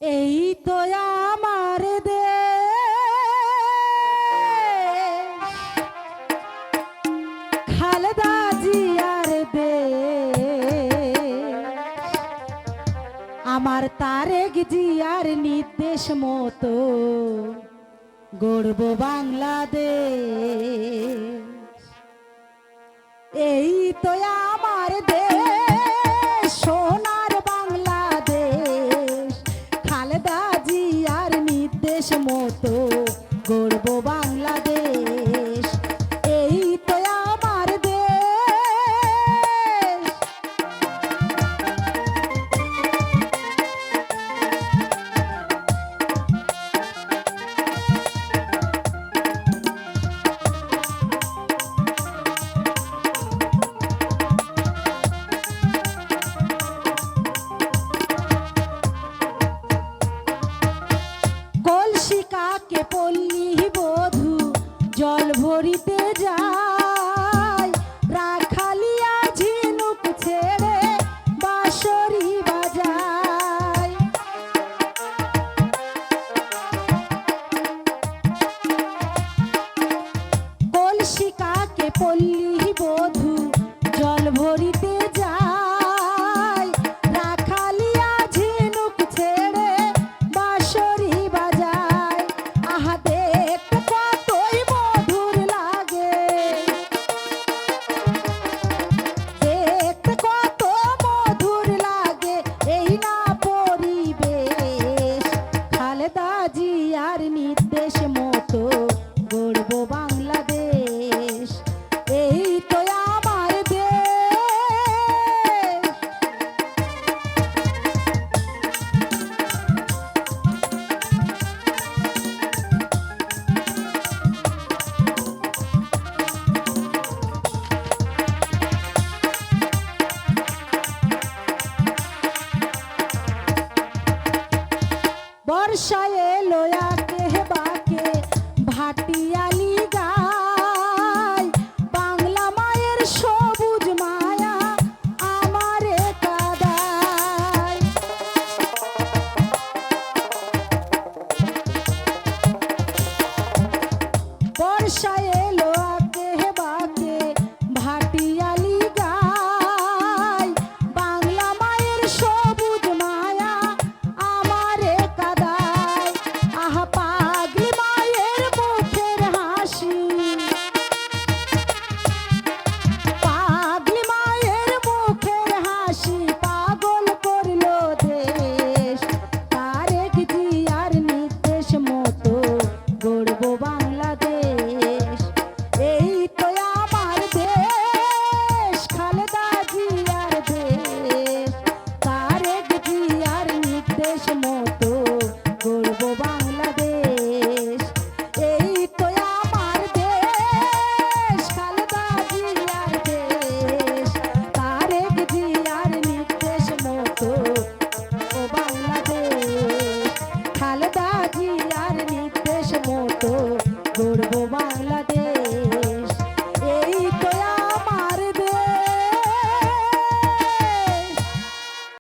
এই তো আমার দেশ, খালেদা জিয়ার দেশ। আমার তারেক জিয়ার নির্দেশ মতো গড়ব বাংলাদেশ। এই তো আমার দেশ, সোনার বাংলাদেশ। খালেদা জিয়ার নির্দেশ মতো গড়ব বাংলাদেশ। এই তো আমার দেশ। কলসি কাকে পল্লী বধূ জল ভরিতে যায়, রাখালিয়া ঝিনুক ছেড়ে বাঁশরি বাজায়। কলসি কাকে পল্লী